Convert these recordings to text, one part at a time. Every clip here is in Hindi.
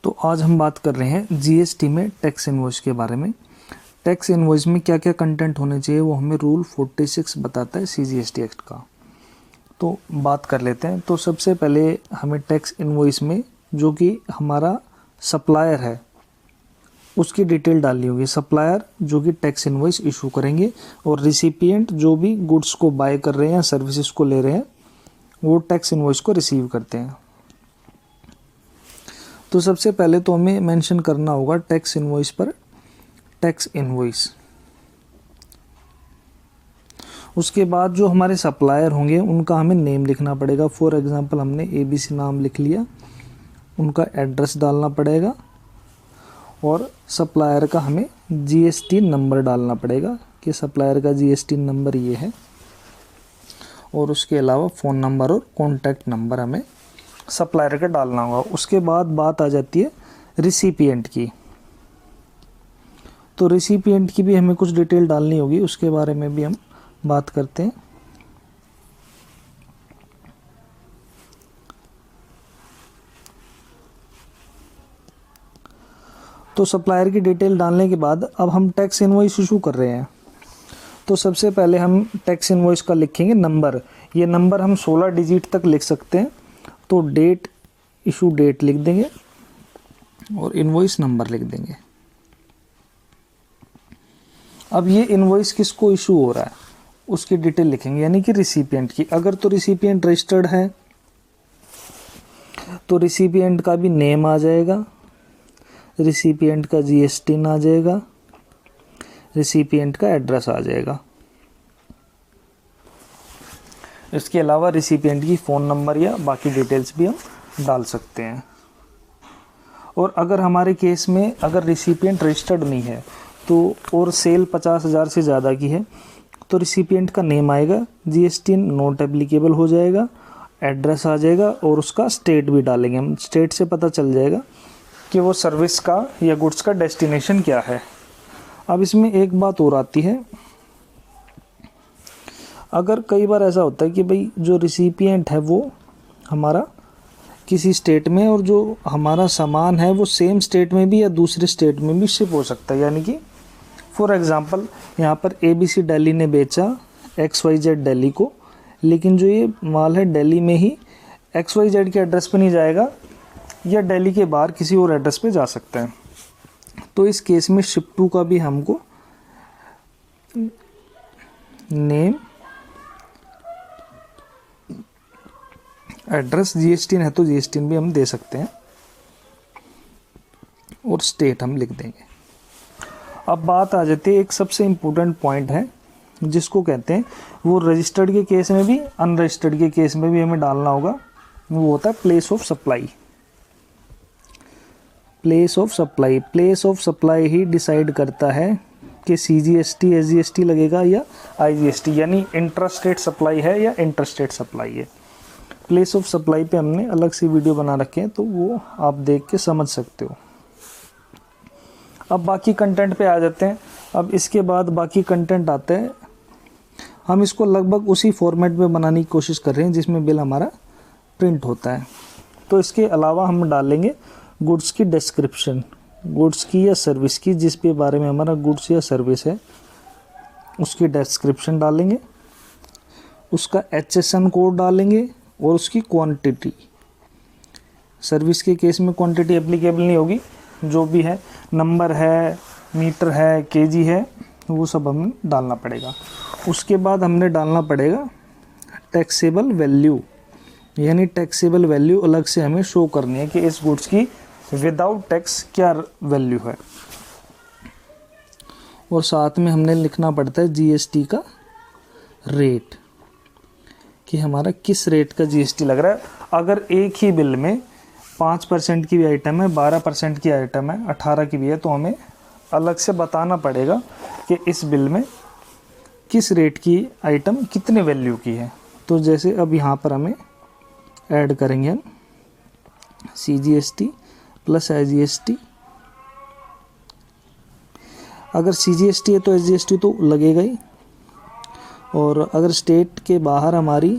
तो आज हम बात कर रहे हैं जीएसटी में टैक्स इनवॉइस के बारे में। टैक्स इनवॉइस में क्या क्या कंटेंट होने चाहिए वो हमें रूल 46 बताता है सीजीएसटी एक्ट का। तो बात कर लेते हैं। तो सबसे पहले हमें टैक्स इनवॉइस में जो कि हमारा सप्लायर है उसकी डिटेल डालनी होगी। सप्लायर जो कि टैक्स इनवॉइस इशू करेंगे और रिसिपिएंट जो भी गुड्स को बाय कर रहे हैं या सर्विसेज को ले रहे हैं वो टैक्स इनवॉइस को रिसीव करते हैं। तो सबसे पहले तो हमें मेंशन करना होगा टैक्स इनवॉइस पर टैक्स इनवॉइस। उसके बाद जो हमारे सप्लायर होंगे उनका हमें नेम लिखना पड़ेगा। फॉर एग्जांपल हमने एबीसी नाम लिख लिया, उनका एड्रेस डालना पड़ेगा और सप्लायर का हमें जीएसटी नंबर डालना पड़ेगा कि सप्लायर का जीएसटी नंबर ये है। और उसके अलावा फ़ोन नंबर और कॉन्टैक्ट नंबर हमें सप्लायर का डालना होगा। उसके बाद बात आ जाती है रिसिपिएंट की। तो रिसिपिएंट की भी हमें कुछ डिटेल डालनी होगी, उसके बारे में भी हम बात करते हैं। तो सप्लायर की डिटेल डालने के बाद अब हम टैक्स इनवॉइस इशू कर रहे हैं। तो सबसे पहले हम टैक्स इनवॉइस का लिखेंगे नंबर। ये नंबर हम 16 डिजिट तक लिख सकते हैं। तो डेट, इशू डेट लिख देंगे और इनवॉइस नंबर लिख देंगे। अब ये इनवॉइस किसको इशू हो रहा है उसकी डिटेल लिखेंगे, यानी कि रिसिपिएंट की। अगर तो रिसिपिएंट रजिस्टर्ड है तो रिसिपिएंट का भी नेम आ जाएगा, रिसिपिएंट का जीएसटी आ जाएगा, रिसिपिएंट का एड्रेस आ जाएगा। इसके अलावा रिसिपिएंट की फ़ोन नंबर या बाकी डिटेल्स भी हम डाल सकते हैं। और अगर हमारे केस में अगर रिसिपिएंट रजिस्टर्ड नहीं है तो और सेल 50,000 से ज़्यादा की है तो रिसिपिएंट का नेम आएगा, जीएसटी नॉट एप्लीकेबल हो जाएगा, एड्रेस आ जाएगा और उसका स्टेट भी डालेंगे हम। स्टेट से पता चल जाएगा कि वो सर्विस का या गुड्स का डेस्टिनेशन क्या है। अब इसमें एक बात और आती है, अगर कई बार ऐसा होता है कि भाई जो रिसिपिएंट है वो हमारा किसी स्टेट में और जो हमारा सामान है वो सेम स्टेट में भी या दूसरे स्टेट में भी शिप हो सकता है। यानी कि फॉर एग्जांपल यहाँ पर एबीसी दिल्ली ने बेचा XYZ दिल्ली को, लेकिन जो ये माल है दिल्ली में ही XYZ के एड्रेस पे नहीं जाएगा या दिल्ली के बाहर किसी और एड्रेस पे जा सकता है। तो इस केस में शिप टू का भी हमको नेम, एड्रेस, जीएसटी है तो जीएसटी भी हम दे सकते हैं और स्टेट हम लिख देंगे। अब बात आ जाती है एक सबसे इम्पोर्टेंट पॉइंट है जिसको कहते हैं वो रजिस्टर्ड के केस में भी अनरजिस्टर्ड के केस में भी हमें डालना होगा। वो होता है place of supply. Place of supply, place of supply he decide करता है कि सीजीएसटी एसजीएसटी लगेगा या आईजीएसटी, यानी इंट्रास्टेट सप्लाई है या इंटरस्टेट सप्लाई है। प्लेस ऑफ सप्लाई पे हमने अलग से वीडियो बना रखे हैं तो वो आप देख के समझ सकते हो। अब बाकी कंटेंट पे आ जाते हैं। अब इसके बाद बाकी कंटेंट आते हैं, हम इसको लगभग उसी फॉर्मेट में बनाने की कोशिश कर रहे हैं जिसमें बिल हमारा प्रिंट होता है। तो इसके अलावा हम डालेंगे गुड्स की डिस्क्रिप्शन, गुड्स की या सर्विस की, जिस पे बारे में हमारा गुड्स या सर्विस है उसकी डिस्क्रिप्शन डालेंगे, उसका HSN कोड डालेंगे और उसकी क्वांटिटी। सर्विस के केस में क्वांटिटी एप्लीकेबल नहीं होगी, जो भी है नंबर है, मीटर है, केजी है, वो सब हमें डालना पड़ेगा। उसके बाद हमने डालना पड़ेगा टैक्सेबल वैल्यू, यानी टैक्सेबल वैल्यू अलग से हमें शो करनी है कि इस गुड्स की विदाउट टैक्स क्या वैल्यू है। और साथ में हमने लिखना पड़ता है जीएसटी का रेट कि हमारा किस रेट का जीएसटी लग रहा है। अगर एक ही बिल में 5% की भी आइटम है, 12% की आइटम है, 18 की भी है, तो हमें अलग से बताना पड़ेगा कि इस बिल में किस रेट की आइटम कितने वैल्यू की है। तो जैसे अब यहाँ पर हमें ऐड करेंगे हम CGST प्लस IGST। अगर CGST है तो SGST तो लगेगा ही, और अगर स्टेट के बाहर हमारी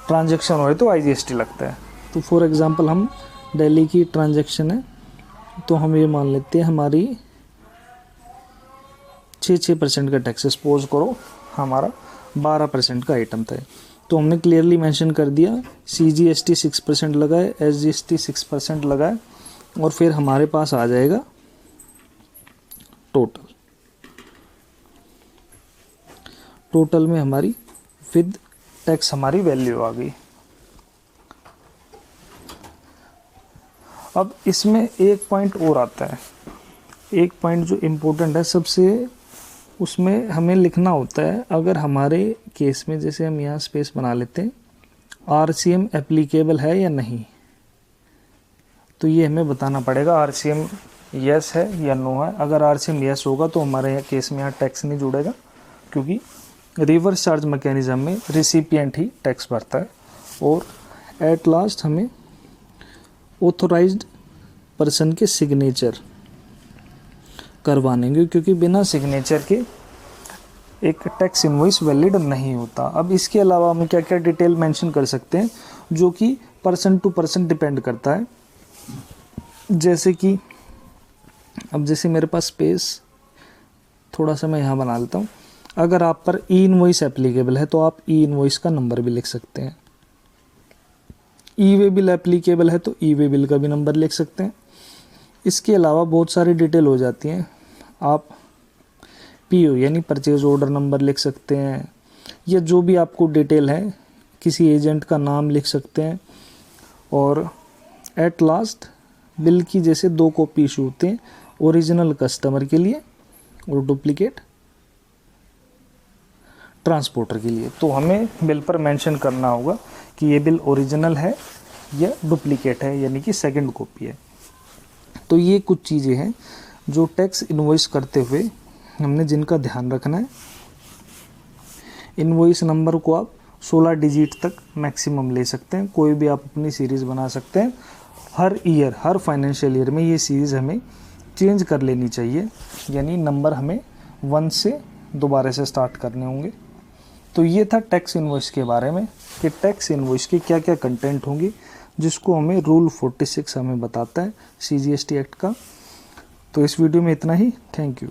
ट्रांजैक्शन हो रही तो IGST लगता है। तो फॉर एग्ज़ाम्पल हम दिल्ली की ट्रांजैक्शन है तो हम ये मान लेते हैं हमारी 6% का टैक्स। सपोज करो हमारा 12% का आइटम था, तो हमने क्लियरली मेंशन कर दिया CGST 6% लगाए, SGST 6% लगाए, और फिर हमारे पास आ जाएगा टोटल में हमारी विद टैक्स हमारी वैल्यू आ गई। अब इसमें एक पॉइंट और आता है, एक पॉइंट जो इम्पोर्टेंट है सबसे, उसमें हमें लिखना होता है अगर हमारे केस में, जैसे हम यहाँ स्पेस बना लेते हैं, RCM एप्लीकेबल है या नहीं, तो ये हमें बताना पड़ेगा RCM यस है या नो है। अगर RCM यस होगा तो हमारे केस में यहाँ टैक्स नहीं जुड़ेगा, क्योंकि रिवर्स चार्ज मैकेनिज्म में रिसिपिएंट ही टैक्स भरता है। और एट लास्ट हमें ऑथोराइज्ड पर्सन के सिग्नेचर करवानेंगे, क्योंकि बिना सिग्नेचर के एक टैक्स इनवॉइस वैलिड नहीं होता। अब इसके अलावा हम क्या क्या डिटेल मेंशन कर सकते हैं, जो कि पर्सन टू पर्सन डिपेंड करता है। जैसे कि अब जैसे मेरे पास स्पेस थोड़ा सा मैं यहाँ बना लेता हूँ। अगर आप पर ई इनवॉइस एप्लीकेबल है तो आप ई इनवॉइस का नंबर भी लिख सकते हैं। ई वे बिल एप्लीकेबल है तो ई वे बिल का भी नंबर लिख सकते हैं। इसके अलावा बहुत सारी डिटेल हो जाती हैं। आप PO यानी परचेज ऑर्डर नंबर लिख सकते हैं, या जो भी आपको डिटेल है, किसी एजेंट का नाम लिख सकते हैं। और एट लास्ट बिल की जैसे 2 कॉपी इशू होते हैं, ओरिजिनल कस्टमर के लिए और डुप्लीकेट ट्रांसपोर्टर के लिए। तो हमें बिल पर मेंशन करना होगा कि ये बिल ओरिजिनल है या डुप्लीकेट है, यानी कि सेकंड कॉपी है। तो ये कुछ चीज़ें हैं जो टैक्स इनवॉइस करते हुए हमने जिनका ध्यान रखना है। इनवॉइस नंबर को आप 16 डिजिट तक मैक्सिमम ले सकते हैं, कोई भी आप अपनी सीरीज़ बना सकते हैं। हर ईयर, हर फाइनेंशियल ईयर में ये सीरीज़ हमें चेंज कर लेनी चाहिए, यानी नंबर हमें 1 से दोबारा से स्टार्ट करने होंगे। तो ये था टैक्स इनवॉइस के बारे में कि टैक्स इनवॉइस की क्या क्या कंटेंट होंगी, जिसको हमें रूल 46 हमें बताता है CGST एक्ट का। तो इस वीडियो में इतना ही। Thank you.